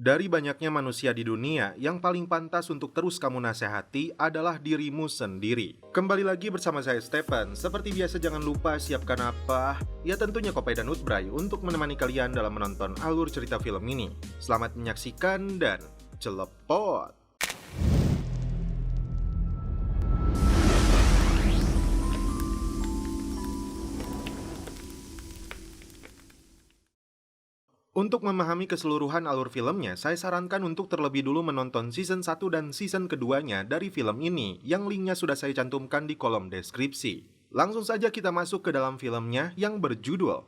Dari banyaknya manusia di dunia, yang paling pantas untuk terus kamu nasihati adalah dirimu sendiri. Kembali lagi bersama saya Stephen. Seperti biasa jangan lupa siapkan apa? Ya tentunya kopi dan Utbray untuk menemani kalian dalam menonton alur cerita film ini. Selamat menyaksikan dan celepot! Untuk memahami keseluruhan alur filmnya, saya sarankan untuk terlebih dulu menonton season 1 dan season keduanya dari film ini, yang linknya sudah saya cantumkan di kolom deskripsi. Langsung saja kita masuk ke dalam filmnya yang berjudul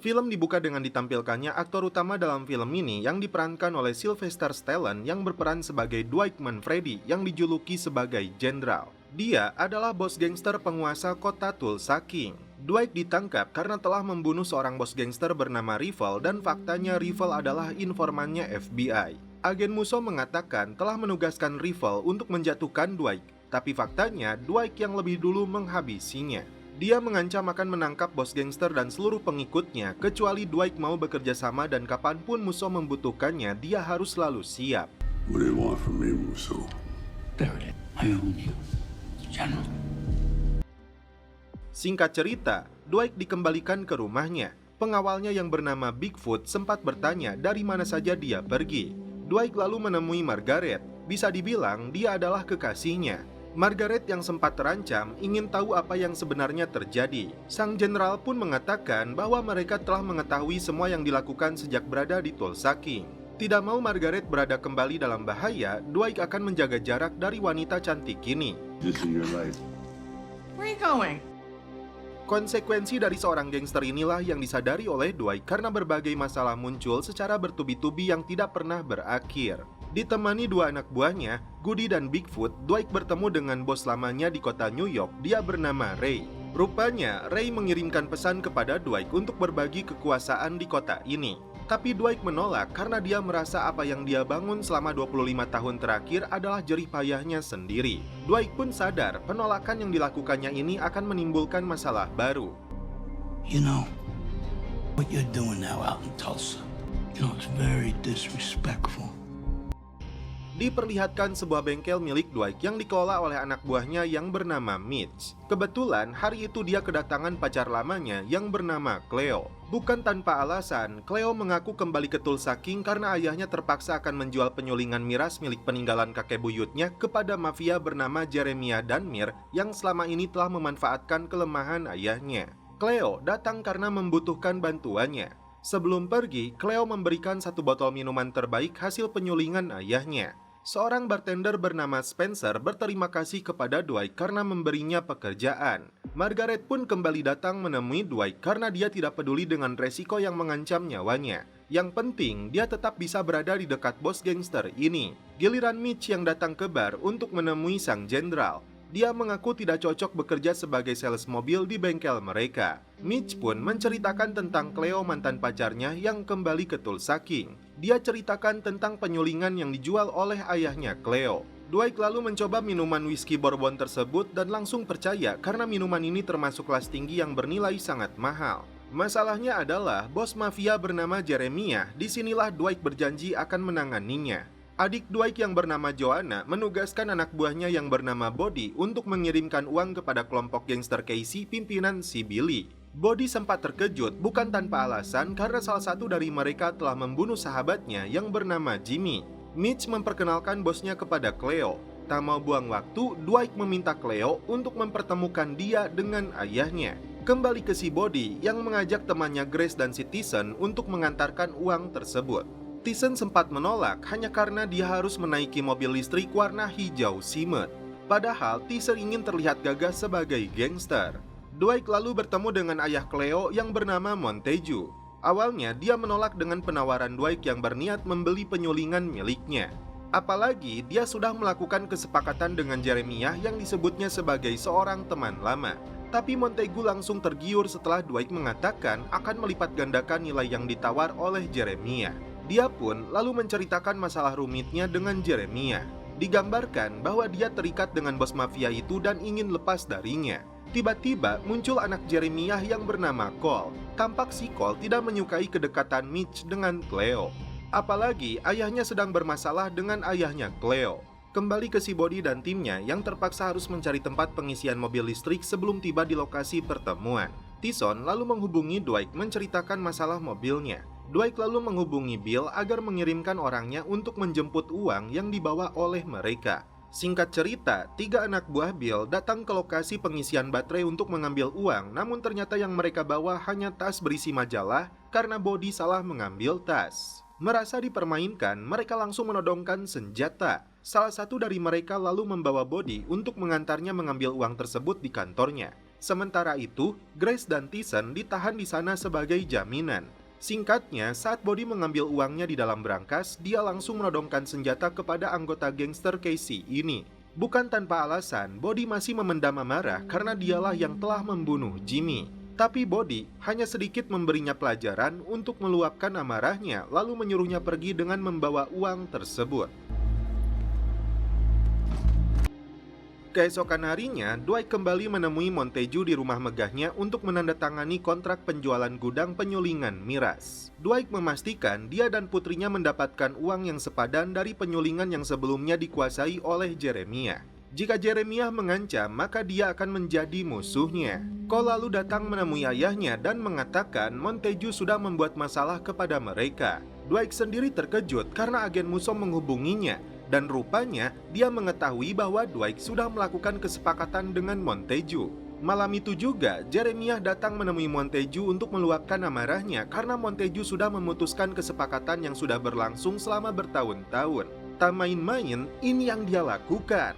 Film dibuka dengan ditampilkannya aktor utama dalam film ini yang diperankan oleh Sylvester Stallone yang berperan sebagai Dwight Manfredi yang dijuluki sebagai Jenderal. Dia adalah bos gangster penguasa kota Tulsa King. Dwight ditangkap karena telah membunuh seorang bos gangster bernama Rival dan faktanya Rival adalah informannya FBI. Agen Musso mengatakan telah menugaskan Rival untuk menjatuhkan Dwight, tapi faktanya Dwight yang lebih dulu menghabisinya. Dia mengancam akan menangkap bos gangster dan seluruh pengikutnya, kecuali Dwight mau bekerja sama dan kapanpun Musso membutuhkannya, dia harus selalu siap. What do you want from me, Musso? Barrett, I own you, General. Singkat cerita, Dwight dikembalikan ke rumahnya. Pengawalnya yang bernama Bigfoot sempat bertanya dari mana saja dia pergi. Dwight lalu menemui Margaret. Bisa dibilang dia adalah kekasihnya. Margaret yang sempat terancam ingin tahu apa yang sebenarnya terjadi. Sang jenderal pun mengatakan bahwa mereka telah mengetahui semua yang dilakukan sejak berada di Tulsa King. Tidak mau Margaret berada kembali dalam bahaya, Dwight akan menjaga jarak dari wanita cantik ini. This is your life. Where are you going? Konsekuensi dari seorang gangster inilah yang disadari oleh Dwight karena berbagai masalah muncul secara bertubi-tubi yang tidak pernah berakhir. Ditemani dua anak buahnya, Goody dan Bigfoot, Dwight bertemu dengan bos lamanya di kota New York, dia bernama Ray. Rupanya, Ray mengirimkan pesan kepada Dwight untuk berbagi kekuasaan di kota ini. Tapi Dwight menolak karena dia merasa apa yang dia bangun selama 25 tahun terakhir adalah jerih payahnya sendiri. Dwight pun sadar penolakan yang dilakukannya ini akan menimbulkan masalah baru. You know, what you're doing now out in Tulsa, it's very disrespectful. Diperlihatkan sebuah bengkel milik Dwight yang dikelola oleh anak buahnya yang bernama Mitch. Kebetulan hari itu dia kedatangan pacar lamanya yang bernama Cleo. Bukan tanpa alasan, Cleo mengaku kembali ke Tulsa King karena ayahnya terpaksa akan menjual penyulingan miras milik peninggalan kakek buyutnya kepada mafia bernama Jeremiah Danmir yang selama ini telah memanfaatkan kelemahan ayahnya. Cleo datang karena membutuhkan bantuannya. Sebelum pergi, Cleo memberikan satu botol minuman terbaik hasil penyulingan ayahnya. Seorang bartender bernama Spencer berterima kasih kepada Dwight karena memberinya pekerjaan. Margaret pun kembali datang menemui Dwight karena dia tidak peduli dengan resiko yang mengancam nyawanya. Yang penting, dia tetap bisa berada di dekat bos gangster ini. Giliran Mitch yang datang ke bar untuk menemui sang jenderal. Dia mengaku tidak cocok bekerja sebagai sales mobil di bengkel mereka. Mitch pun menceritakan tentang Cleo mantan pacarnya yang kembali ke Tulsa King. Dia ceritakan tentang penyulingan yang dijual oleh ayahnya Cleo. Dwight lalu mencoba minuman whisky bourbon tersebut dan langsung percaya karena minuman ini termasuk kelas tinggi yang bernilai sangat mahal. Masalahnya adalah bos mafia bernama Jeremiah, disinilah Dwight berjanji akan menanganinya. Adik Dwight yang bernama Joanna menugaskan anak buahnya yang bernama Body untuk mengirimkan uang kepada kelompok gangster Casey pimpinan si Billy. Body sempat terkejut bukan tanpa alasan karena salah satu dari mereka telah membunuh sahabatnya yang bernama Jimmy. Mitch memperkenalkan bosnya kepada Cleo. Tak mau buang waktu, Dwight meminta Cleo untuk mempertemukan dia dengan ayahnya. Kembali ke si Body yang mengajak temannya Grace dan si Tyson untuk mengantarkan uang tersebut. Tyson sempat menolak hanya karena dia harus menaiki mobil listrik warna hijau simet. Padahal Tyson ingin terlihat gagah sebagai gangster. Dwight lalu bertemu dengan ayah Cleo yang bernama Montague. Awalnya dia menolak dengan penawaran Dwight yang berniat membeli penyulingan miliknya. Apalagi dia sudah melakukan kesepakatan dengan Jeremiah yang disebutnya sebagai seorang teman lama. Tapi Montague langsung tergiur setelah Dwight mengatakan akan melipat gandakan nilai yang ditawar oleh Jeremiah. Dia pun lalu menceritakan masalah rumitnya dengan Jeremiah. Digambarkan bahwa dia terikat dengan bos mafia itu dan ingin lepas darinya. Tiba-tiba muncul anak Jeremiah yang bernama Cole. Tampak si Cole tidak menyukai kedekatan Mitch dengan Cleo. Apalagi ayahnya sedang bermasalah dengan ayahnya Cleo. Kembali ke si Body dan timnya yang terpaksa harus mencari tempat pengisian mobil listrik sebelum tiba di lokasi pertemuan. Tyson lalu menghubungi Dwight menceritakan masalah mobilnya. Dwight lalu menghubungi Bill agar mengirimkan orangnya untuk menjemput uang yang dibawa oleh mereka. Singkat cerita, 3 anak buah Bill datang ke lokasi pengisian baterai untuk mengambil uang, namun ternyata yang mereka bawa hanya tas berisi majalah karena Body salah mengambil tas. Merasa dipermainkan, mereka langsung menodongkan senjata. Salah satu dari mereka lalu membawa Body untuk mengantarnya mengambil uang tersebut di kantornya. Sementara itu, Grace dan Tyson ditahan di sana sebagai jaminan. Singkatnya, saat Body mengambil uangnya di dalam brankas, dia langsung menodongkan senjata kepada anggota gangster Casey ini. Bukan tanpa alasan, Body masih memendam amarah karena dialah yang telah membunuh Jimmy. Tapi Body hanya sedikit memberinya pelajaran untuk meluapkan amarahnya, lalu menyuruhnya pergi dengan membawa uang tersebut. Keesokan harinya, Dwight kembali menemui Montague di rumah megahnya untuk menandatangani kontrak penjualan gudang penyulingan miras. Dwight memastikan dia dan putrinya mendapatkan uang yang sepadan dari penyulingan yang sebelumnya dikuasai oleh Jeremiah. Jika Jeremiah mengancam, maka dia akan menjadi musuhnya. Cole lalu datang menemui ayahnya dan mengatakan Montague sudah membuat masalah kepada mereka. Dwight sendiri terkejut karena agen Musom menghubunginya. Dan rupanya, dia mengetahui bahwa Dwight sudah melakukan kesepakatan dengan Montague. Malam itu juga, Jeremiah datang menemui Montague untuk meluapkan amarahnya karena Montague sudah memutuskan kesepakatan yang sudah berlangsung selama bertahun-tahun. Tak main-main, ini yang dia lakukan.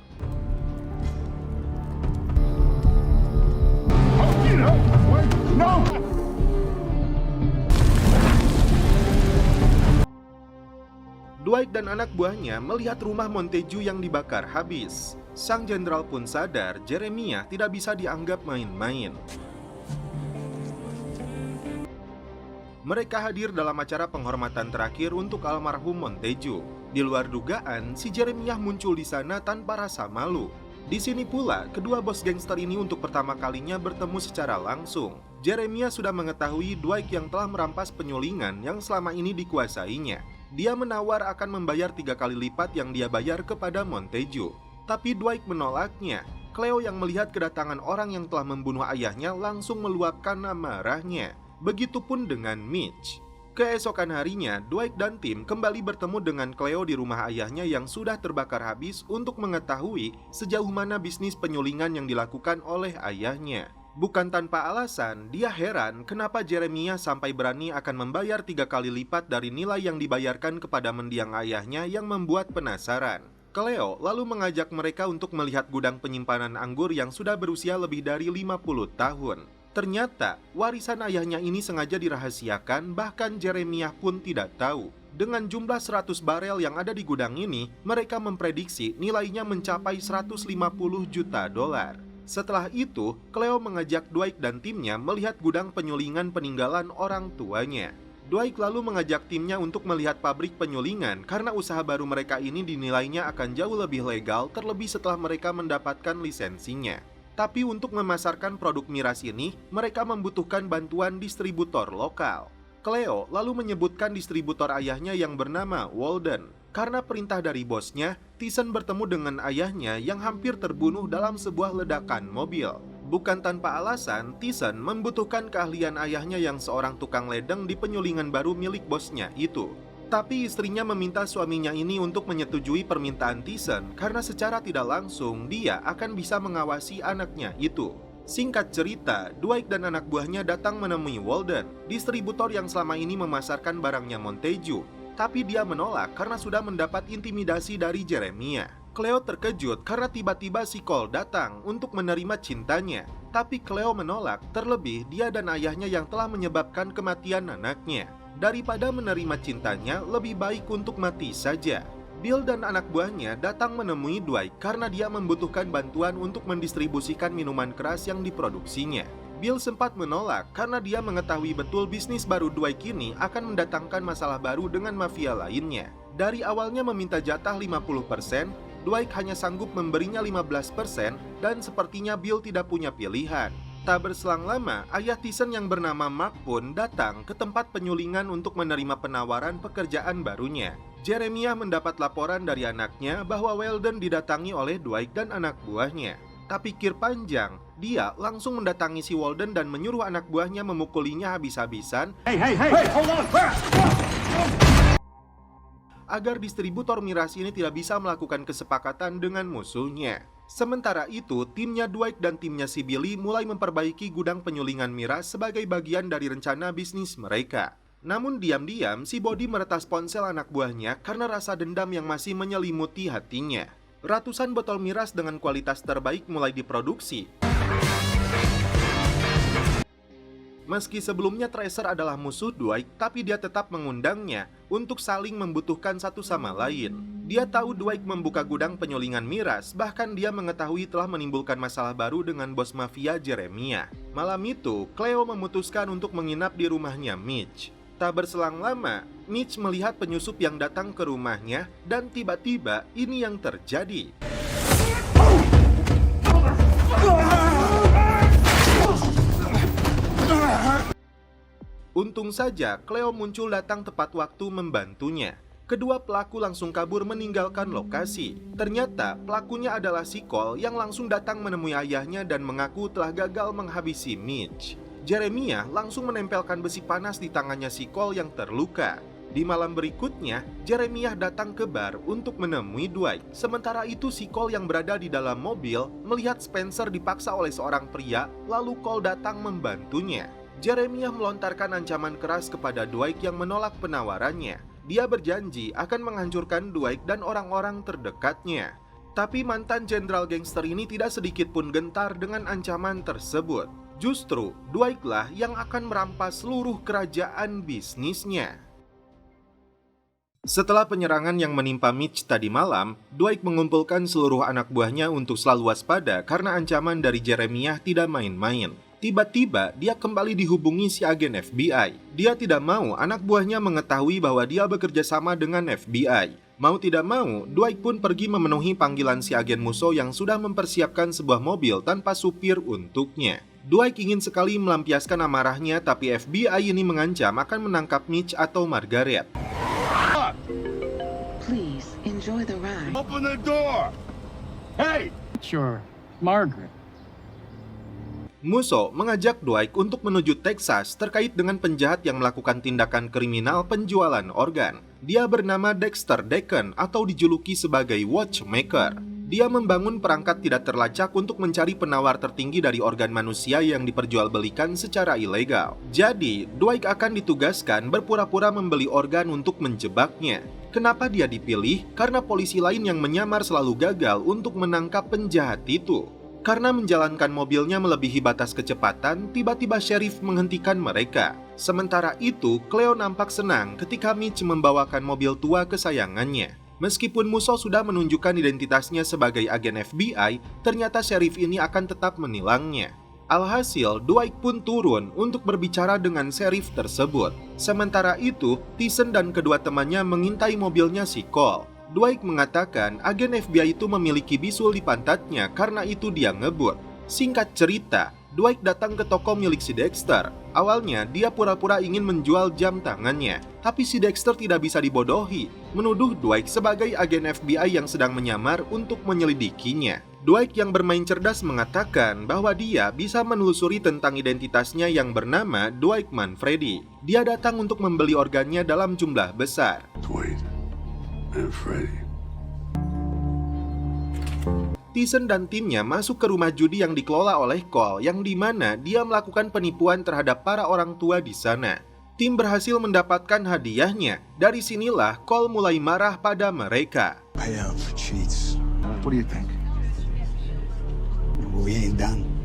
Dwight dan anak buahnya melihat rumah Montague yang dibakar habis. Sang jenderal pun sadar Jeremiah tidak bisa dianggap main-main. Mereka hadir dalam acara penghormatan terakhir untuk almarhum Montague. Di luar dugaan, si Jeremiah muncul di sana tanpa rasa malu. Di sini pula, kedua bos gangster ini untuk pertama kalinya bertemu secara langsung. Jeremiah sudah mengetahui Dwight yang telah merampas penyulingan yang selama ini dikuasainya. Dia menawar akan membayar 3 kali lipat yang dia bayar kepada Montague. Tapi Dwight menolaknya. Cleo yang melihat kedatangan orang yang telah membunuh ayahnya langsung meluapkan amarahnya. Begitupun dengan Mitch. Keesokan harinya, Dwight dan tim kembali bertemu dengan Cleo di rumah ayahnya yang sudah terbakar habis untuk mengetahui sejauh mana bisnis penyulingan yang dilakukan oleh ayahnya. Bukan tanpa alasan, dia heran kenapa Jeremiah sampai berani akan membayar 3 kali lipat dari nilai yang dibayarkan kepada mendiang ayahnya yang membuat penasaran. Cleo lalu mengajak mereka untuk melihat gudang penyimpanan anggur yang sudah berusia lebih dari 50 tahun. Ternyata, warisan ayahnya ini sengaja dirahasiakan, bahkan Jeremiah pun tidak tahu. Dengan jumlah 100 barel yang ada di gudang ini, mereka memprediksi nilainya mencapai 150 juta dolar. Setelah itu, Cleo mengajak Dwight dan timnya melihat gudang penyulingan peninggalan orang tuanya. Dwight lalu mengajak timnya untuk melihat pabrik penyulingan karena usaha baru mereka ini dinilainya akan jauh lebih legal terlebih setelah mereka mendapatkan lisensinya. Tapi untuk memasarkan produk miras ini, mereka membutuhkan bantuan distributor lokal. Cleo lalu menyebutkan distributor ayahnya yang bernama Walden. Karena perintah dari bosnya, Tyson bertemu dengan ayahnya yang hampir terbunuh dalam sebuah ledakan mobil. Bukan tanpa alasan, Tyson membutuhkan keahlian ayahnya yang seorang tukang ledeng di penyulingan baru milik bosnya itu. Tapi istrinya meminta suaminya ini untuk menyetujui permintaan Tyson karena secara tidak langsung dia akan bisa mengawasi anaknya itu. Singkat cerita, Dwight dan anak buahnya datang menemui Walden, distributor yang selama ini memasarkan barangnya Montague. Tapi dia menolak karena sudah mendapat intimidasi dari Jeremiah. Cleo terkejut karena tiba-tiba si Cole datang untuk menerima cintanya. Tapi Cleo menolak, terlebih dia dan ayahnya yang telah menyebabkan kematian anaknya. Daripada menerima cintanya, lebih baik untuk mati saja. Bill dan anak buahnya datang menemui Dwight karena dia membutuhkan bantuan untuk mendistribusikan minuman keras yang diproduksinya. Bill sempat menolak karena dia mengetahui betul bisnis baru Dwight ini akan mendatangkan masalah baru dengan mafia lainnya. Dari awalnya meminta jatah 50%, Dwight hanya sanggup memberinya 15% dan sepertinya Bill tidak punya pilihan. Tak berselang lama, ayah Thiessen yang bernama Mark pun datang ke tempat penyulingan untuk menerima penawaran pekerjaan barunya. Jeremiah mendapat laporan dari anaknya bahwa Weldon didatangi oleh Dwight dan anak buahnya. Tak pikir panjang, dia langsung mendatangi si Weldon dan menyuruh anak buahnya memukulinya habis-habisan agar distributor miras ini tidak bisa melakukan kesepakatan dengan musuhnya. Sementara itu, timnya Dwight dan timnya si Billy mulai memperbaiki gudang penyulingan miras sebagai bagian dari rencana bisnis mereka. Namun diam-diam, si Body meretas ponsel anak buahnya karena rasa dendam yang masih menyelimuti hatinya. Ratusan botol miras dengan kualitas terbaik mulai diproduksi. Meski sebelumnya Tracer adalah musuh Dwight, tapi dia tetap mengundangnya untuk saling membutuhkan satu sama lain. Dia tahu Dwight membuka gudang penyulingan miras, bahkan dia mengetahui telah menimbulkan masalah baru dengan bos mafia Jeremiah. Malam itu, Cleo memutuskan untuk menginap di rumahnya Mitch. Tak berselang lama, Mitch melihat penyusup yang datang ke rumahnya dan tiba-tiba ini yang terjadi. Untung saja Cleo muncul datang tepat waktu membantunya. Kedua pelaku langsung kabur meninggalkan lokasi. Ternyata pelakunya adalah si Cole yang langsung datang menemui ayahnya dan mengaku telah gagal menghabisi Mitch. Jeremiah langsung menempelkan besi panas di tangannya si Cole yang terluka. Di malam berikutnya, Jeremiah datang ke bar untuk menemui Dwight. Sementara itu si Cole yang berada di dalam mobil melihat Spencer dipaksa oleh seorang pria, lalu Cole datang membantunya. Jeremiah melontarkan ancaman keras kepada Dwight yang menolak penawarannya. Dia berjanji akan menghancurkan Dwight dan orang-orang terdekatnya. Tapi mantan jenderal gangster ini tidak sedikit pun gentar dengan ancaman tersebut. Justru, Dwight lah yang akan merampas seluruh kerajaan bisnisnya. Setelah penyerangan yang menimpa Mitch tadi malam, Dwight mengumpulkan seluruh anak buahnya untuk selalu waspada karena ancaman dari Jeremiah tidak main-main. Tiba-tiba, dia kembali dihubungi si agen FBI. Dia tidak mau anak buahnya mengetahui bahwa dia bekerja sama dengan FBI. Mau tidak mau, Dwight pun pergi memenuhi panggilan si agen musuh yang sudah mempersiapkan sebuah mobil tanpa supir untuknya. Dwight ingin sekali melampiaskan amarahnya, tapi FBI ini mengancam akan menangkap Mitch atau Margaret. Please enjoy the ride. Open the door! Hey! Sure, Margaret. Musso mengajak Dwight untuk menuju Texas terkait dengan penjahat yang melakukan tindakan kriminal penjualan organ. Dia bernama Dexter Deacon atau dijuluki sebagai Watchmaker. Dia membangun perangkat tidak terlacak untuk mencari penawar tertinggi dari organ manusia yang diperjualbelikan secara ilegal. Jadi, Dwight akan ditugaskan berpura-pura membeli organ untuk menjebaknya. Kenapa dia dipilih? Karena polisi lain yang menyamar selalu gagal untuk menangkap penjahat itu. Karena menjalankan mobilnya melebihi batas kecepatan, tiba-tiba sheriff menghentikan mereka. Sementara itu, Cleo nampak senang ketika Mitch membawakan mobil tua kesayangannya. Meskipun Musso sudah menunjukkan identitasnya sebagai agen FBI, ternyata sheriff ini akan tetap menilangnya. Alhasil, Dwight pun turun untuk berbicara dengan sheriff tersebut. Sementara itu, Thiessen dan kedua temannya mengintai mobilnya si Cole. Dwight mengatakan agen FBI itu memiliki bisul di pantatnya karena itu dia ngebut. Singkat cerita, Dwight datang ke toko milik si Dexter. Awalnya dia pura-pura ingin menjual jam tangannya, tapi si Dexter tidak bisa dibodohi, menuduh Dwight sebagai agen FBI yang sedang menyamar untuk menyelidikinya. Dwight yang bermain cerdas mengatakan bahwa dia bisa menelusuri tentang identitasnya yang bernama Dwight Manfredi. Dia datang untuk membeli organnya dalam jumlah besar. Dwight and Freddy. Thiessen dan timnya masuk ke rumah judi yang dikelola oleh Cole, yang dimana dia melakukan penipuan terhadap para orang tua di sana. Tim berhasil mendapatkan hadiahnya. Dari sinilah Cole mulai marah pada mereka. Pay out for cheats. What do you think? We ain't done.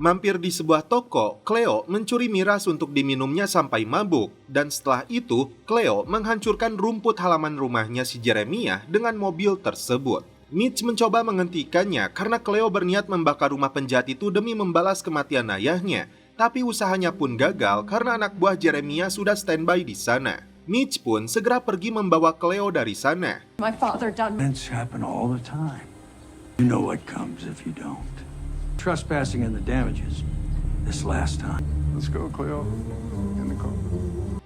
Mampir di sebuah toko, Cleo mencuri miras untuk diminumnya sampai mabuk. Dan setelah itu, Cleo menghancurkan rumput halaman rumahnya si Jeremiah dengan mobil tersebut. Mitch mencoba menghentikannya karena Cleo berniat membakar rumah penjahat itu demi membalas kematian ayahnya. Tapi usahanya pun gagal karena anak buah Jeremiah sudah standby di sana. Mitch pun segera pergi membawa Cleo dari sana. My father done. Events happen all the time. You know what comes if you don't. Trespassing and the damages. This last time. Let's go, Cleo. In the car.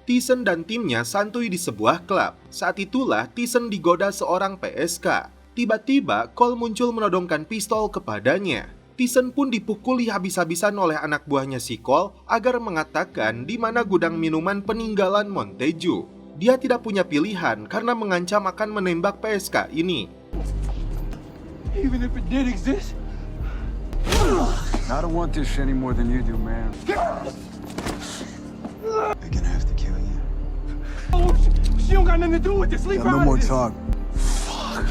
Thiessen dan timnya santuy di sebuah klub. Saat itulah Thiessen digoda seorang PSK. Tiba-tiba Cole muncul menodongkan pistol kepadanya. Thiessen pun dipukuli habis-habisan oleh anak buahnya si Cole agar mengatakan di mana gudang minuman peninggalan Montague. Dia tidak punya pilihan karena mengancam akan menembak PSK ini. Even if it did exist, I don't want this any more than you do, man. They're gonna have to kill you. Oh, she don't got nothing to do with this. Leave her No out more of this. talk. Fuck.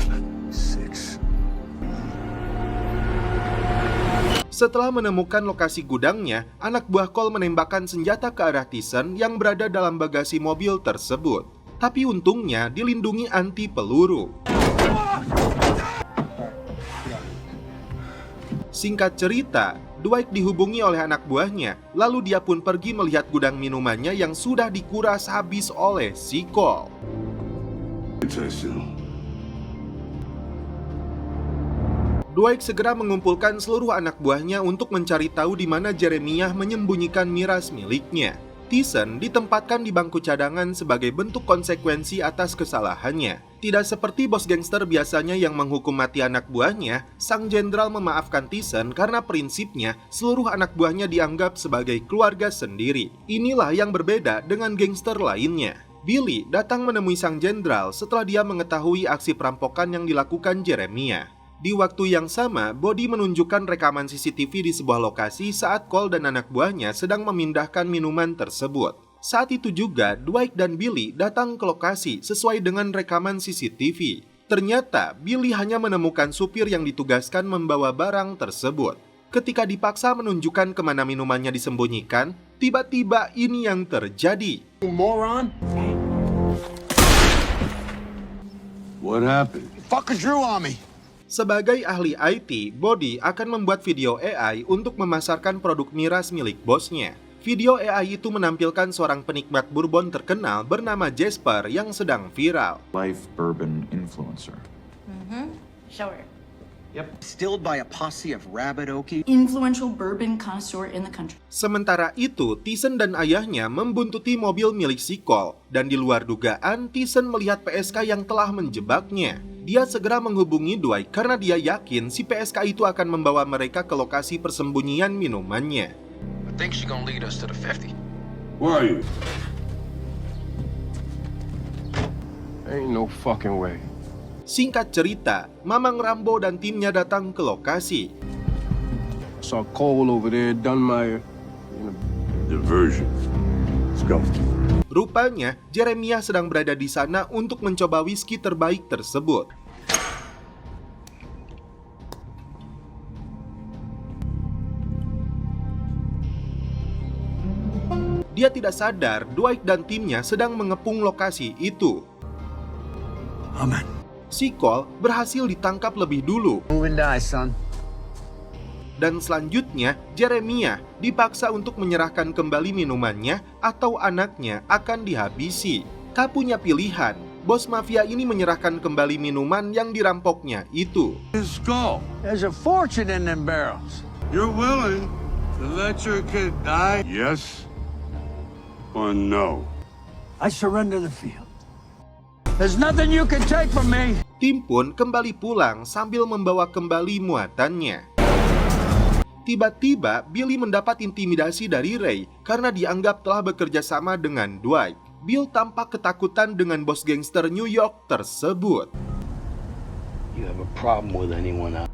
6. Setelah menemukan lokasi gudangnya, anak buah Cole menembakkan senjata ke arah Thiessen yang berada dalam bagasi mobil tersebut. Tapi untungnya dilindungi anti peluru. Singkat cerita, Dwight dihubungi oleh anak buahnya, lalu dia pun pergi melihat gudang minumannya yang sudah dikuras habis oleh si Cole. Dwight segera mengumpulkan seluruh anak buahnya untuk mencari tahu di mana Jeremiah menyembunyikan miras miliknya. Thiessen ditempatkan di bangku cadangan sebagai bentuk konsekuensi atas kesalahannya. Tidak seperti bos gangster biasanya yang menghukum mati anak buahnya, sang jenderal memaafkan Thiessen karena prinsipnya seluruh anak buahnya dianggap sebagai keluarga sendiri. Inilah yang berbeda dengan gangster lainnya. Billy datang menemui sang jenderal setelah dia mengetahui aksi perampokan yang dilakukan Jeremiah. Di waktu yang sama, Body menunjukkan rekaman CCTV di sebuah lokasi saat Cole dan anak buahnya sedang memindahkan minuman tersebut. Saat itu juga, Dwight dan Billy datang ke lokasi sesuai dengan rekaman CCTV. Ternyata, Billy hanya menemukan supir yang ditugaskan membawa barang tersebut. Ketika dipaksa menunjukkan kemana minumannya disembunyikan, tiba-tiba ini yang terjadi. Moron. What happened? Fucker drew on me. Sebagai ahli IT, Body akan membuat video AI untuk memasarkan produk miras milik bosnya. Video AI itu menampilkan seorang penikmat bourbon terkenal bernama Jasper yang sedang viral. Life bourbon influencer. Show her. Distilled by a posse of rabid okie. Influential bourbon connoisseur in the country. Sementara itu, Thiessen dan ayahnya membuntuti mobil milik si Cole. Dan di luar dugaan, Thiessen melihat PSK yang telah menjebaknya. Dia segera menghubungi Dwight karena dia yakin si PSK itu akan membawa mereka ke lokasi persembunyian minumannya. I think she gonna lead us to the 50. Where are you? Ain't no fucking way. Singkat cerita, Mamang Rambo dan timnya datang ke lokasi. Saw Cole over there, done my Diversion. Let's go. Rupanya, Jeremiah sedang berada di sana untuk mencoba whisky terbaik tersebut. Dia tidak sadar Dwight dan timnya sedang mengepung lokasi itu. Aman. Si Cole berhasil ditangkap lebih dulu. Move and die, son. Dan selanjutnya, Jeremiah dipaksa untuk menyerahkan kembali minumannya atau anaknya akan dihabisi. Tak punya pilihan, bos mafia ini menyerahkan kembali minuman yang dirampoknya itu. Let's go. There's a fortune in them barrels. You're willing to let your kid die? Yes or no? I surrender the field. There's nothing you can take from me. Tim pun kembali pulang sambil membawa kembali muatannya. Tiba-tiba, Billy mendapat intimidasi dari Ray karena dianggap telah bekerja sama dengan Dwight. Bill tampak ketakutan dengan bos gangster New York tersebut. You have a problem with anyone else?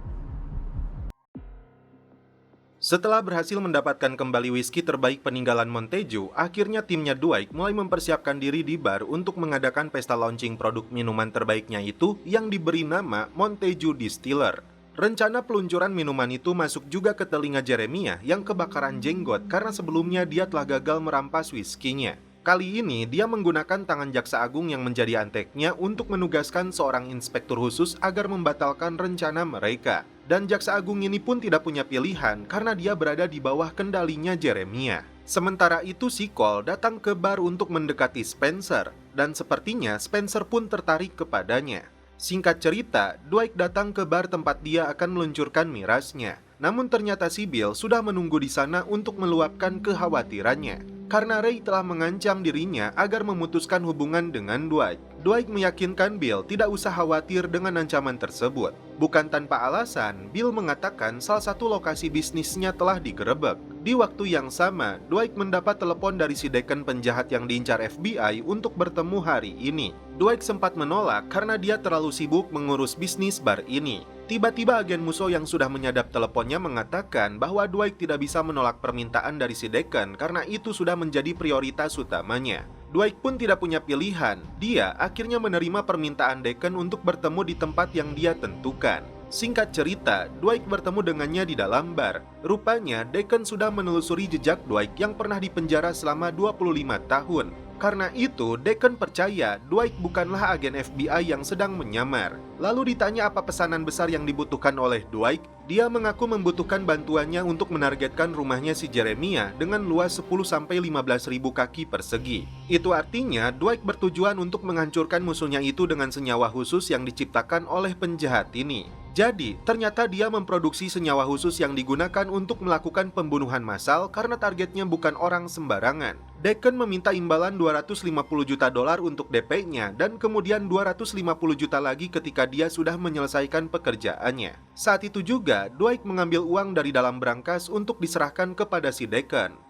Setelah berhasil mendapatkan kembali whisky terbaik peninggalan Montague, akhirnya timnya Dwight mulai mempersiapkan diri di bar untuk mengadakan pesta launching produk minuman terbaiknya itu yang diberi nama Montague Distiller. Rencana peluncuran minuman itu masuk juga ke telinga Jeremiah yang kebakaran jenggot karena sebelumnya dia telah gagal merampas whisky-nya. Kali ini dia menggunakan tangan jaksa agung yang menjadi anteknya untuk menugaskan seorang inspektur khusus agar membatalkan rencana mereka. Dan jaksa agung ini pun tidak punya pilihan karena dia berada di bawah kendalinya Jeremiah. Sementara itu si Cole datang ke bar untuk mendekati Spencer. dan sepertinya Spencer pun tertarik kepadanya. Singkat cerita, Dwight datang ke bar tempat dia akan meluncurkan mirasnya. Namun ternyata si Bill sudah menunggu di sana untuk meluapkan kekhawatirannya. Karena Ray telah mengancam dirinya agar memutuskan hubungan dengan Dwight. Dwight meyakinkan Bill tidak usah khawatir dengan ancaman tersebut. Bukan tanpa alasan, Bill mengatakan salah satu lokasi bisnisnya telah digerebek. Di waktu yang sama, Dwight mendapat telepon dari si Deacon penjahat yang diincar FBI untuk bertemu hari ini. Dwight sempat menolak karena dia terlalu sibuk mengurus bisnis bar ini. Tiba-tiba agen musuh yang sudah menyadap teleponnya mengatakan bahwa Dwight tidak bisa menolak permintaan dari si Deacon karena itu sudah menjadi prioritas utamanya. Dwight pun tidak punya pilihan. Dia akhirnya menerima permintaan Deacon untuk bertemu di tempat yang dia tentukan. Singkat cerita, Dwight bertemu dengannya di dalam bar. Rupanya, Deacon sudah menelusuri jejak Dwight yang pernah dipenjara selama 25 tahun. Karena itu, Deacon percaya Dwight bukanlah agen FBI yang sedang menyamar. Lalu ditanya apa pesanan besar yang dibutuhkan oleh Dwight, dia mengaku membutuhkan bantuannya untuk menargetkan rumahnya si Jeremiah dengan luas 10-15 ribu kaki persegi. Itu artinya Dwight bertujuan untuk menghancurkan musuhnya itu dengan senyawa khusus yang diciptakan oleh penjahat ini. Jadi, ternyata dia memproduksi senyawa khusus yang digunakan untuk melakukan pembunuhan massal karena targetnya bukan orang sembarangan. Deacon meminta imbalan $250 juta untuk DP-nya dan kemudian 250 juta lagi ketika dia sudah menyelesaikan pekerjaannya. Saat itu juga, Dwight mengambil uang dari dalam brankas untuk diserahkan kepada si Deacon.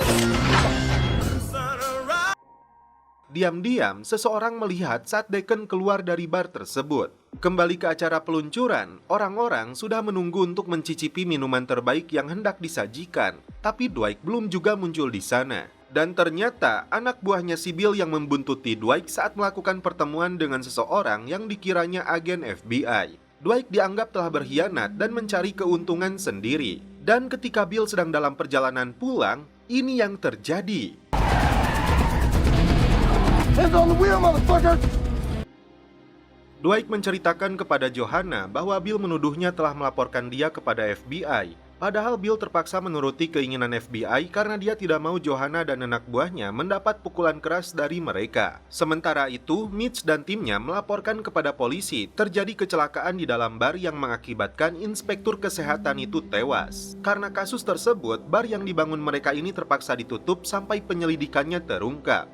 Diam-diam, seseorang melihat saat Deacon keluar dari bar tersebut. Kembali ke acara peluncuran, orang-orang sudah menunggu untuk mencicipi minuman terbaik yang hendak disajikan. Tapi Dwight belum juga muncul di sana. Dan ternyata anak buahnya si Bill yang membuntuti Dwight saat melakukan pertemuan dengan seseorang yang dikiranya agen FBI. Dwight dianggap telah berkhianat dan mencari keuntungan sendiri. Dan ketika Bill sedang dalam perjalanan pulang, ini yang terjadi. Hands on the wheel, motherfucker! Dwight menceritakan kepada Johanna bahwa Bill menuduhnya telah melaporkan dia kepada FBI. Padahal Bill terpaksa menuruti keinginan FBI karena dia tidak mau Johanna dan anak buahnya mendapat pukulan keras dari mereka. Sementara itu, Mitch dan timnya melaporkan kepada polisi terjadi kecelakaan di dalam bar yang mengakibatkan inspektur kesehatan itu tewas. Karena kasus tersebut, bar yang dibangun mereka ini terpaksa ditutup sampai penyelidikannya terungkap.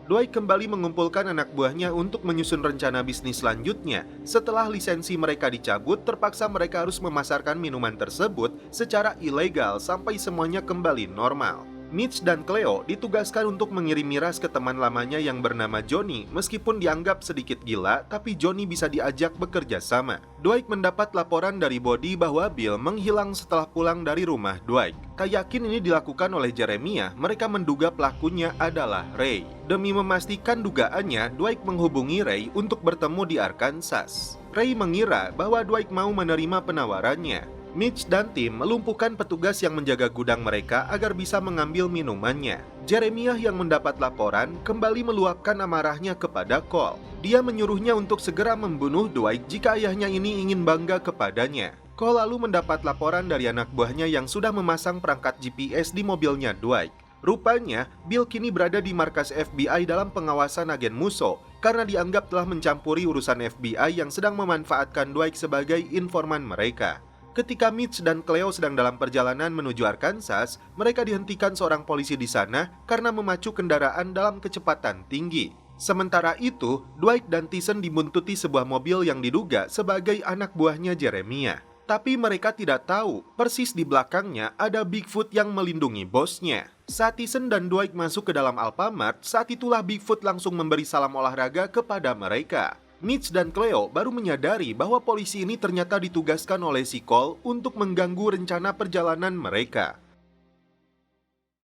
Dwight kembali mengumpulkan anak buahnya untuk menyusun rencana bisnis selanjutnya. Setelah lisensi mereka dicabut, terpaksa mereka harus memasarkan minuman tersebut secara ilegal sampai semuanya kembali normal. Mitch dan Cleo ditugaskan untuk mengirim miras ke teman lamanya yang bernama Johnny. Meskipun dianggap sedikit gila, tapi Johnny bisa diajak bekerja sama. Dwight mendapat laporan dari Body bahwa Bill menghilang setelah pulang dari rumah Dwight. Tak yakin ini dilakukan oleh Jeremiah, mereka menduga pelakunya adalah Ray. Demi memastikan dugaannya, Dwight menghubungi Ray untuk bertemu di Arkansas. Ray mengira bahwa Dwight mau menerima penawarannya. Mitch dan tim melumpuhkan petugas yang menjaga gudang mereka agar bisa mengambil minumannya. Jeremiah yang mendapat laporan kembali meluapkan amarahnya kepada Cole. Dia menyuruhnya untuk segera membunuh Dwight jika ayahnya ini ingin bangga kepadanya. Cole lalu mendapat laporan dari anak buahnya yang sudah memasang perangkat GPS di mobilnya Dwight. Rupanya, Bill kini berada di markas FBI dalam pengawasan agen musuh karena dianggap telah mencampuri urusan FBI yang sedang memanfaatkan Dwight sebagai informan mereka. Ketika Mitch dan Cleo sedang dalam perjalanan menuju Arkansas, mereka dihentikan seorang polisi di sana karena memacu kendaraan dalam kecepatan tinggi. Sementara itu, Dwight dan Tyson dibuntuti sebuah mobil yang diduga sebagai anak buahnya Jeremiah. Tapi mereka tidak tahu, persis di belakangnya ada Bigfoot yang melindungi bosnya. Saat Tyson dan Dwight masuk ke dalam Alfamart, saat itulah Bigfoot langsung memberi salam olahraga kepada mereka. Mitch dan Cleo baru menyadari bahwa polisi ini ternyata ditugaskan oleh si Cole untuk mengganggu rencana perjalanan mereka.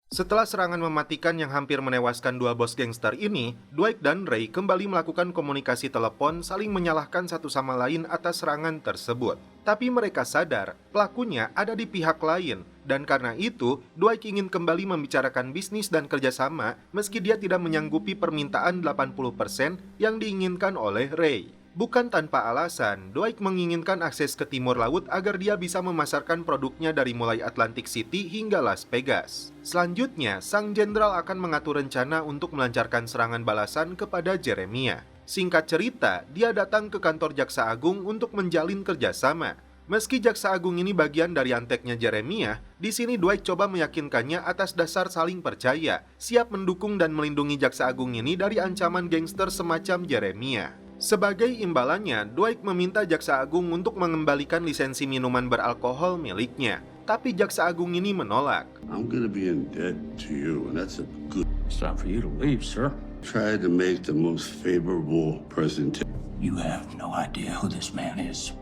Setelah serangan mematikan yang hampir menewaskan dua bos gangster ini, Dwight dan Ray kembali melakukan komunikasi telepon saling menyalahkan satu sama lain atas serangan tersebut. Tapi mereka sadar, pelakunya ada di pihak lain, dan karena itu, Dwight ingin kembali membicarakan bisnis dan kerjasama meski dia tidak menyanggupi permintaan 80% yang diinginkan oleh Ray. Bukan tanpa alasan, Dwight menginginkan akses ke timur laut agar dia bisa memasarkan produknya dari mulai Atlantic City hingga Las Vegas. Selanjutnya, sang jenderal akan mengatur rencana untuk melancarkan serangan balasan kepada Jeremiah. Singkat cerita, dia datang ke kantor Jaksa Agung untuk menjalin kerjasama. Meski Jaksa Agung ini bagian dari anteknya Jeremiah, di sini Dwight coba meyakinkannya atas dasar saling percaya, siap mendukung dan melindungi Jaksa Agung ini dari ancaman gangster semacam Jeremiah. Sebagai imbalannya, Dwight meminta Jaksa Agung untuk mengembalikan lisensi minuman beralkohol miliknya. Tapi Jaksa Agung ini menolak. I'm gonna be in debt to you, and that's a good... It's time for you to leave, sir. Try to make the most favorable presentation. You have no idea who this man is.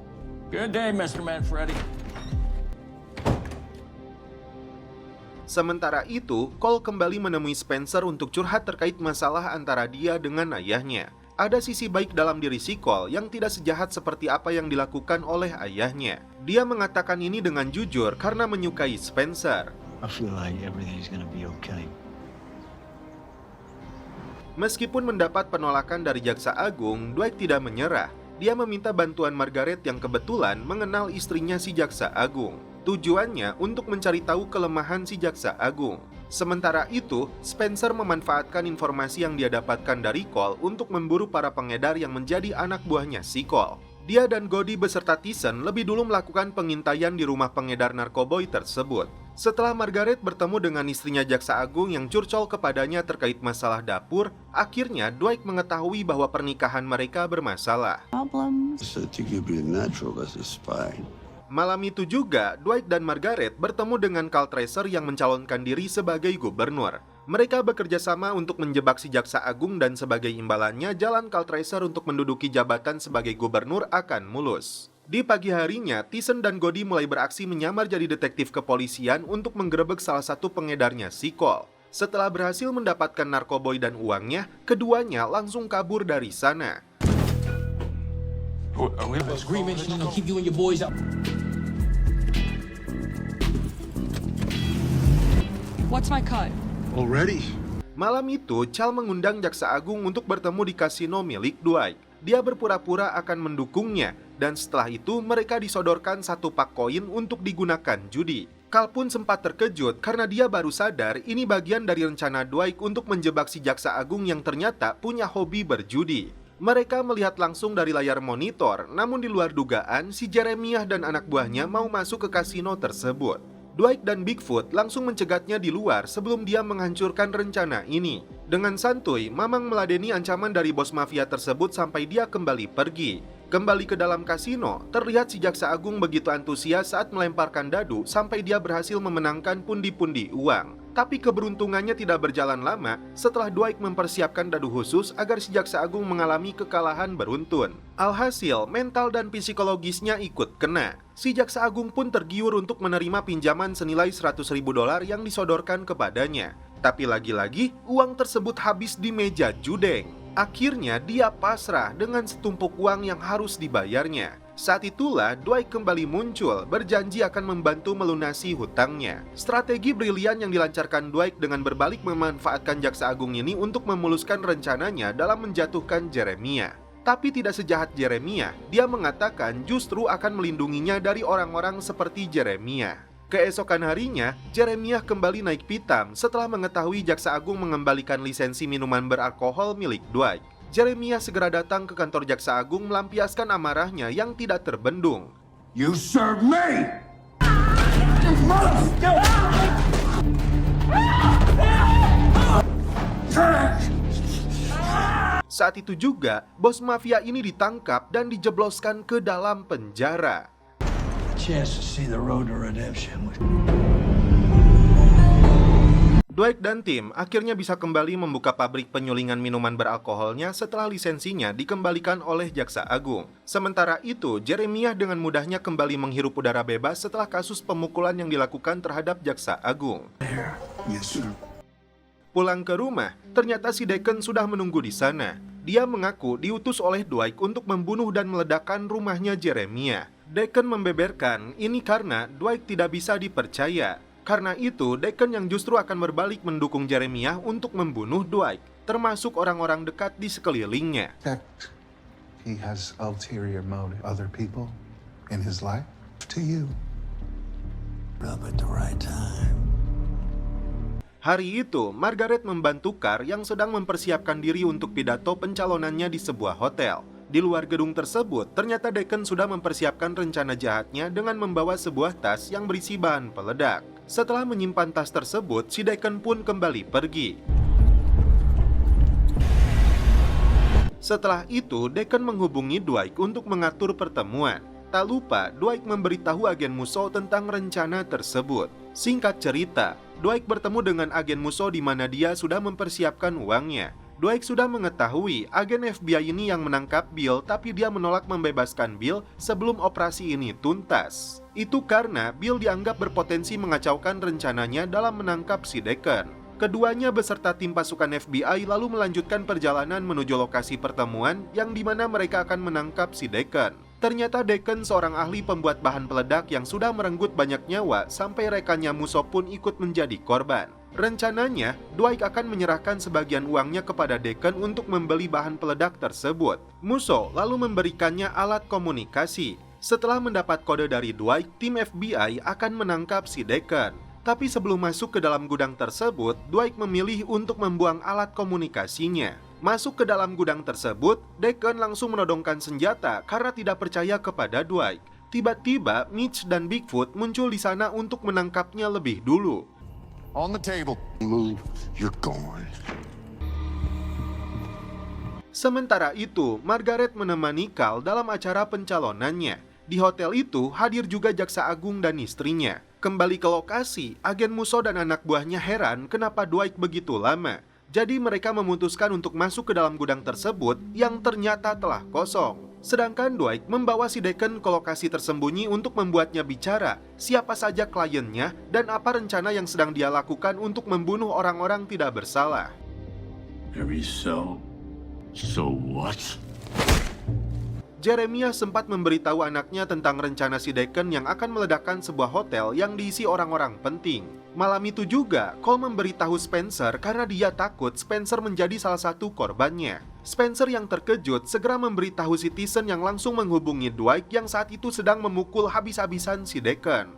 Good day, Mr. Manfredi. Sementara itu, Cole kembali menemui Spencer untuk curhat terkait masalah antara dia dengan ayahnya. Ada sisi baik dalam diri si Cole yang tidak sejahat seperti apa yang dilakukan oleh ayahnya. Dia mengatakan ini dengan jujur karena menyukai Spencer. I feel like everything's gonna be okay. Meskipun mendapat penolakan dari Jaksa Agung, Dwight tidak menyerah. Dia meminta bantuan Margaret yang kebetulan mengenal istrinya si Jaksa Agung. Tujuannya untuk mencari tahu kelemahan si Jaksa Agung. Sementara itu, Spencer memanfaatkan informasi yang dia dapatkan dari Cole untuk memburu para pengedar yang menjadi anak buahnya si Cole. Dia dan Goody beserta Tyson lebih dulu melakukan pengintaian di rumah pengedar narkoboy tersebut. Setelah Margaret bertemu dengan istrinya Jaksa Agung yang curcol kepadanya terkait masalah dapur, akhirnya Dwight mengetahui bahwa pernikahan mereka bermasalah. Malam itu juga, Dwight dan Margaret bertemu dengan Carl Tracer yang mencalonkan diri sebagai gubernur. Mereka bekerja sama untuk menjebak si Jaksa Agung dan sebagai imbalannya, jalan Carl Tracer untuk menduduki jabatan sebagai gubernur akan mulus. Di pagi harinya, Tyson dan Goody mulai beraksi menyamar jadi detektif kepolisian untuk menggerebek salah satu pengedarnya si Cole. Setelah berhasil mendapatkan narkoboy dan uangnya, keduanya langsung kabur dari sana. What's my cut? Already? Malam itu, Cal mengundang Jaksa Agung untuk bertemu di kasino milik Dwight. Dia berpura-pura akan mendukungnya, dan setelah itu mereka disodorkan satu pak koin untuk digunakan judi. Cal pun sempat terkejut karena dia baru sadar ini bagian dari rencana Dwight untuk menjebak si Jaksa Agung yang ternyata punya hobi berjudi. Mereka melihat langsung dari layar monitor, namun di luar dugaan si Jeremiah dan anak buahnya mau masuk ke kasino tersebut. Dwight dan Bigfoot langsung mencegatnya di luar sebelum dia menghancurkan rencana ini. Dengan santuy, Mamang meladeni ancaman dari bos mafia tersebut sampai dia kembali pergi. Kembali ke dalam kasino, terlihat si Jaksa Agung begitu antusias saat melemparkan dadu sampai dia berhasil memenangkan pundi-pundi uang. Tapi keberuntungannya tidak berjalan lama setelah Dwight mempersiapkan dadu khusus agar si Jaksa Agung mengalami kekalahan beruntun. Alhasil, mental dan psikologisnya ikut kena. Si Jaksa Agung pun tergiur untuk menerima pinjaman senilai $100.000 yang disodorkan kepadanya. Tapi lagi-lagi, uang tersebut habis di meja judeng. Akhirnya dia pasrah dengan setumpuk uang yang harus dibayarnya. Saat itulah Dwight kembali muncul, berjanji akan membantu melunasi hutangnya. Strategi brilian yang dilancarkan Dwight dengan berbalik memanfaatkan Jaksa Agung ini untuk memuluskan rencananya dalam menjatuhkan Jeremiah. Tapi tidak sejahat Jeremiah, dia mengatakan justru akan melindunginya dari orang-orang seperti Jeremiah. Keesokan harinya, Jeremiah kembali naik pitam setelah mengetahui Jaksa Agung mengembalikan lisensi minuman beralkohol milik Dwight. Jeremiah segera datang ke kantor Jaksa Agung melampiaskan amarahnya yang tidak terbendung. You serve me! Saat itu juga, bos mafia ini ditangkap dan dijebloskan ke dalam penjara. Chance to see the road to redemption. Dwight dan tim akhirnya bisa kembali membuka pabrik penyulingan minuman beralkoholnya setelah lisensinya dikembalikan oleh Jaksa Agung. Sementara itu, Jeremiah dengan mudahnya kembali menghirup udara bebas setelah kasus pemukulan yang dilakukan terhadap Jaksa Agung. Yes, sir. Pulang ke rumah, ternyata si Deacon sudah menunggu di sana. Dia mengaku diutus oleh Dwight untuk membunuh dan meledakkan rumahnya Jeremiah. Deacon membeberkan ini karena Dwight tidak bisa dipercaya. Karena itu, Deacon yang justru akan berbalik mendukung Jeremiah untuk membunuh Dwight, termasuk orang-orang dekat di sekelilingnya. he has ulterior motive. Other people in his life? To you. Up at the right time. Hari itu, Margaret membantu Carr yang sedang mempersiapkan diri untuk pidato pencalonannya di sebuah hotel. Di luar gedung tersebut, ternyata Deacon sudah mempersiapkan rencana jahatnya dengan membawa sebuah tas yang berisi bahan peledak. Setelah menyimpan tas tersebut, si Deacon pun kembali pergi. Setelah itu, Deacon menghubungi Dwight untuk mengatur pertemuan. Tak lupa, Dwight memberitahu agen Musso tentang rencana tersebut. Singkat cerita, Dwight bertemu dengan agen Musso di mana dia sudah mempersiapkan uangnya. Dwight sudah mengetahui agen FBI ini yang menangkap Bill, tapi dia menolak membebaskan Bill sebelum operasi ini tuntas. Itu karena Bill dianggap berpotensi mengacaukan rencananya dalam menangkap si Deacon. Keduanya beserta tim pasukan FBI lalu melanjutkan perjalanan menuju lokasi pertemuan yang dimana mereka akan menangkap si Deacon. Ternyata Deacon seorang ahli pembuat bahan peledak yang sudah merenggut banyak nyawa sampai rekannya Musso pun ikut menjadi korban. Rencananya, Dwight akan menyerahkan sebagian uangnya kepada Deacon untuk membeli bahan peledak tersebut. Musso lalu memberikannya alat komunikasi. Setelah mendapat kode dari Dwight, tim FBI akan menangkap si Deacon. Tapi sebelum masuk ke dalam gudang tersebut, Dwight memilih untuk membuang alat komunikasinya. Masuk ke dalam gudang tersebut, Deacon langsung menodongkan senjata karena tidak percaya kepada Dwight. Tiba-tiba, Mitch dan Bigfoot muncul di sana untuk menangkapnya lebih dulu. On the table. Move, you're gone. Sementara itu, Margaret menemani Carl dalam acara pencalonannya. Di hotel itu hadir juga jaksa agung dan istrinya. Kembali ke lokasi, agen Musso dan anak buahnya heran kenapa Dwight begitu lama. Jadi mereka memutuskan untuk masuk ke dalam gudang tersebut yang ternyata telah kosong. Sedangkan Dwight membawa si Deacon ke lokasi tersembunyi untuk membuatnya bicara siapa saja kliennya dan apa rencana yang sedang dia lakukan untuk membunuh orang-orang tidak bersalah. Every so what? Jeremiah sempat memberitahu anaknya tentang rencana si Deacon yang akan meledakkan sebuah hotel yang diisi orang-orang penting. Malam itu juga, Cole memberitahu Spencer karena dia takut Spencer menjadi salah satu korbannya. Spencer yang terkejut segera memberitahu Citizen yang langsung menghubungi Dwight yang saat itu sedang memukul habis-habisan si Deacon.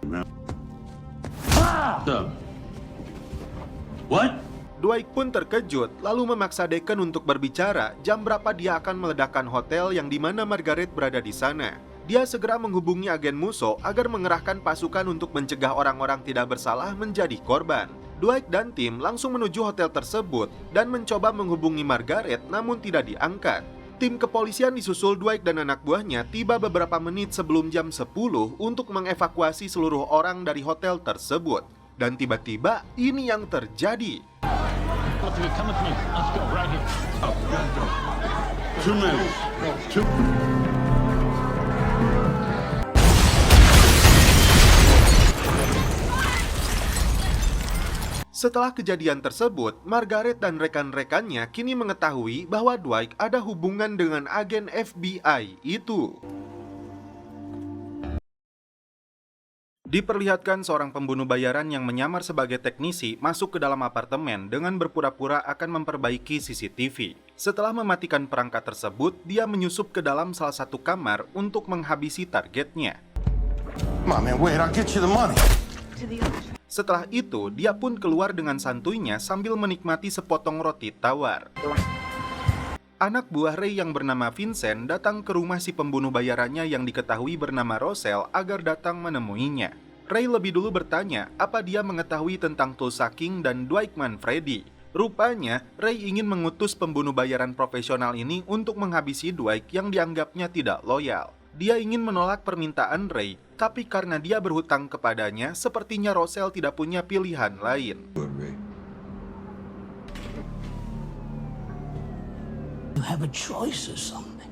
What? Dwight pun terkejut, lalu memaksa Deacon untuk berbicara jam berapa dia akan meledakkan hotel yang dimana Margaret berada di sana. Dia segera menghubungi agen Musso agar mengerahkan pasukan untuk mencegah orang-orang tidak bersalah menjadi korban. Dwight dan tim langsung menuju hotel tersebut dan mencoba menghubungi Margaret namun tidak diangkat. Tim kepolisian disusul Dwight dan anak buahnya tiba beberapa menit sebelum jam 10 untuk mengevakuasi seluruh orang dari hotel tersebut. Dan tiba-tiba ini yang terjadi. Come with me. Let's go right here. 2 minutes. Setelah kejadian tersebut, Margaret dan rekan-rekannya kini mengetahui bahwa Dwight ada hubungan dengan agen FBI itu. Diperlihatkan seorang pembunuh bayaran yang menyamar sebagai teknisi masuk ke dalam apartemen dengan berpura-pura akan memperbaiki CCTV. Setelah mematikan perangkat tersebut, dia menyusup ke dalam salah satu kamar untuk menghabisi targetnya. Come on, man, wait, I'll get you the money. Setelah itu, dia pun keluar dengan santuinya sambil menikmati sepotong roti tawar. Anak buah Ray yang bernama Vincent datang ke rumah si pembunuh bayarannya yang diketahui bernama Roselle agar datang menemuinya. Ray lebih dulu bertanya apa dia mengetahui tentang Tulsa King dan Dwight Manfredi. Rupanya, Ray ingin mengutus pembunuh bayaran profesional ini untuk menghabisi Dwight yang dianggapnya tidak loyal. Dia ingin menolak permintaan Ray, tapi karena dia berhutang kepadanya, sepertinya Roselle tidak punya pilihan lain. You have a choice or something.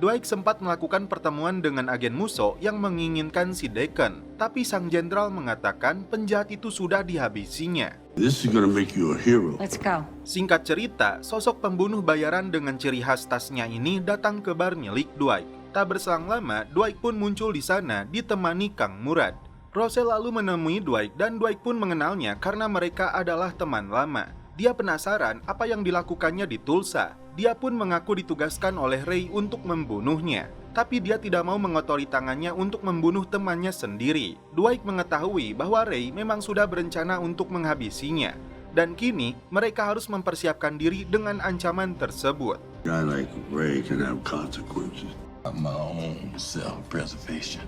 Dwight sempat melakukan pertemuan dengan agen Musso yang menginginkan si Deacon, tapi sang jenderal mengatakan penjahat itu sudah dihabisinya. This is gonna make you a hero. Let's go. Singkat cerita, sosok pembunuh bayaran dengan ciri khas tasnya ini datang ke bar milik Dwight. Tak berselang lama, Dwight pun muncul di sana ditemani Kang Murad. Roselle lalu menemui Dwight dan Dwight pun mengenalnya karena mereka adalah teman lama. Dia penasaran apa yang dilakukannya di Tulsa. Dia pun mengaku ditugaskan oleh Ray untuk membunuhnya, tapi dia tidak mau mengotori tangannya untuk membunuh temannya sendiri. Dwight mengetahui bahwa Ray memang sudah berencana untuk menghabisinya, dan kini mereka harus mempersiapkan diri dengan ancaman tersebut. guy like Ray can have consequences. My own self-preservation.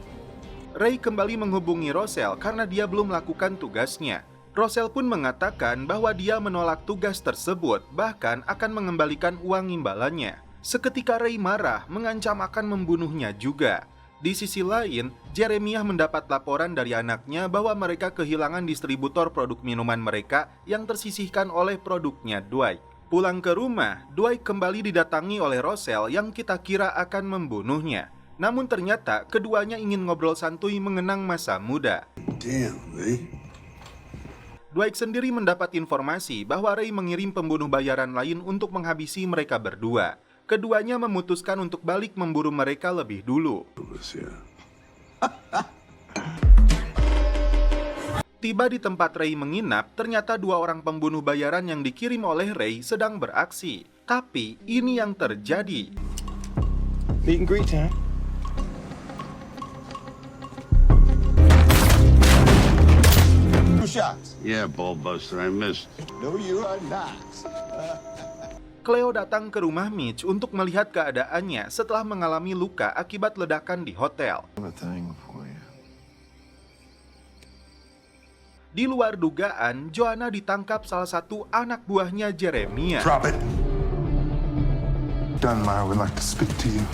Ray kembali menghubungi Roselle karena dia belum melakukan tugasnya. Roselle pun mengatakan bahwa dia menolak tugas tersebut, bahkan akan mengembalikan uang imbalannya. Seketika Ray marah, mengancam akan membunuhnya juga. Di sisi lain, Jeremiah mendapat laporan dari anaknya bahwa mereka kehilangan distributor produk minuman mereka yang tersisihkan oleh produknya Dwight. Pulang ke rumah, Dwight kembali didatangi oleh Roselle yang kita kira akan membunuhnya. Namun ternyata keduanya ingin ngobrol santuy mengenang masa muda. Damn, Ray. Dwight sendiri mendapat informasi bahwa Ray mengirim pembunuh bayaran lain untuk menghabisi mereka berdua. Keduanya memutuskan untuk balik memburu mereka lebih dulu. Tiba di tempat Ray menginap, ternyata dua orang pembunuh bayaran yang dikirim oleh Ray sedang beraksi. Tapi ini yang terjadi. Meet and greet time. Shots. Yeah, ballbuster, I missed. No, you are not. Cleo datang ke rumah Mitch untuk melihat keadaannya setelah mengalami luka akibat ledakan di hotel. Di luar dugaan, Joanna ditangkap salah satu anak buahnya Jeremiah. Drop it. Dunmire would like to speak to you.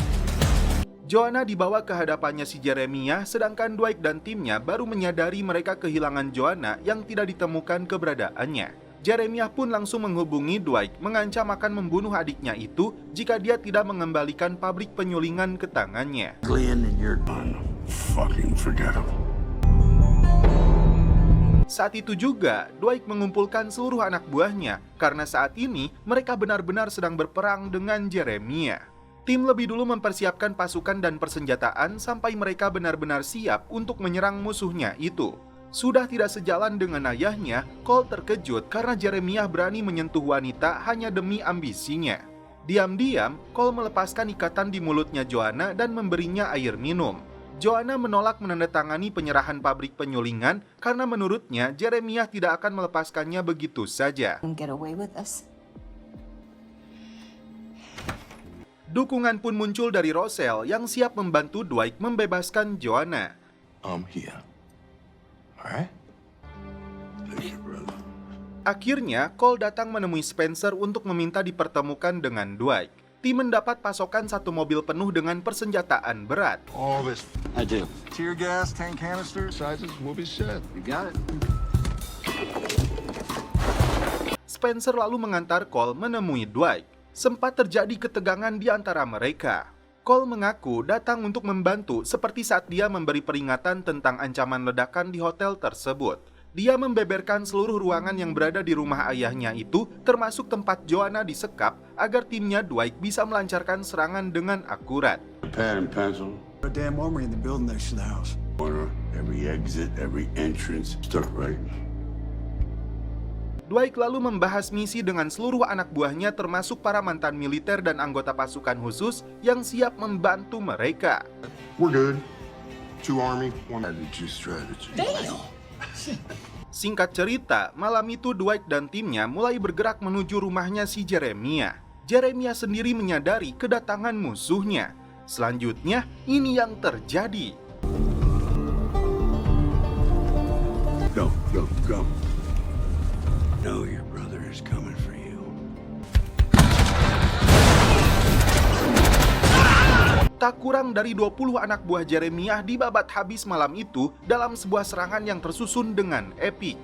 Joanna dibawa ke hadapannya si Jeremiah, sedangkan Dwight dan timnya baru menyadari mereka kehilangan Joanna yang tidak ditemukan keberadaannya. Jeremiah pun langsung menghubungi Dwight, mengancam akan membunuh adiknya itu jika dia tidak mengembalikan pabrik penyulingan ke tangannya. Saat itu juga, Dwight mengumpulkan seluruh anak buahnya, karena saat ini mereka benar-benar sedang berperang dengan Jeremiah. Tim lebih dulu mempersiapkan pasukan dan persenjataan sampai mereka benar-benar siap untuk menyerang musuhnya itu. Sudah tidak sejalan dengan ayahnya, Cole terkejut karena Jeremiah berani menyentuh wanita hanya demi ambisinya. Diam-diam, Cole melepaskan ikatan di mulutnya Joanna dan memberinya air minum. Joanna menolak menandatangani penyerahan pabrik penyulingan karena menurutnya Jeremiah tidak akan melepaskannya begitu saja. Dukungan pun muncul dari Roselle yang siap membantu Dwight membebaskan Joanna. I'm here. Alright? Thank you, brother. Akhirnya, Cole datang menemui Spencer untuk meminta dipertemukan dengan Dwight. Tim mendapat pasokan satu mobil penuh dengan persenjataan berat. All this. I do. Tear gas, tank canister. Sizes will be set. You got it. Spencer lalu mengantar Cole menemui Dwight. Sempat terjadi ketegangan di antara mereka. Cole mengaku datang untuk membantu seperti saat dia memberi peringatan tentang ancaman ledakan di hotel tersebut. Dia membeberkan seluruh ruangan yang berada di rumah ayahnya itu, termasuk tempat Joanna disekap, agar timnya Dwight bisa melancarkan serangan dengan akurat. Pad and pencil. A damn armory in the building next to the house. Corner, every exit, every entrance. Stuck right. Dwight lalu membahas misi dengan seluruh anak buahnya termasuk para mantan militer dan anggota pasukan khusus yang siap membantu mereka. We're good. 2 army, 1 strategy. Damn. Singkat cerita, malam itu Dwight dan timnya mulai bergerak menuju rumahnya si Jeremiah. Jeremiah sendiri menyadari kedatangan musuhnya. Selanjutnya, ini yang terjadi. Go, go, go. Know your brother is coming for you. Tak kurang dari 20 anak buah Jeremiah dibabat habis malam itu dalam sebuah serangan yang tersusun dengan epik.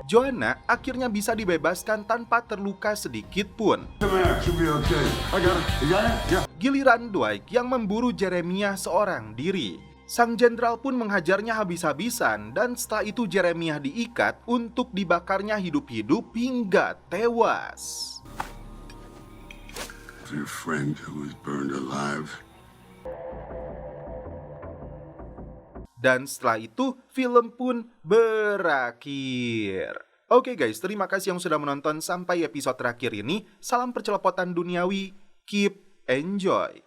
Joanna akhirnya bisa dibebaskan tanpa terluka sedikit pun. Giliran Dwight yang memburu Jeremiah seorang diri. Sang jenderal pun menghajarnya habis-habisan dan setelah itu Jeremiah diikat untuk dibakarnya hidup-hidup hingga tewas. Your friend who was burned alive. Dan setelah itu, film pun berakhir. Oke guys, terima kasih yang sudah menonton sampai episode terakhir ini. Salam percelopotan duniawi, keep enjoy.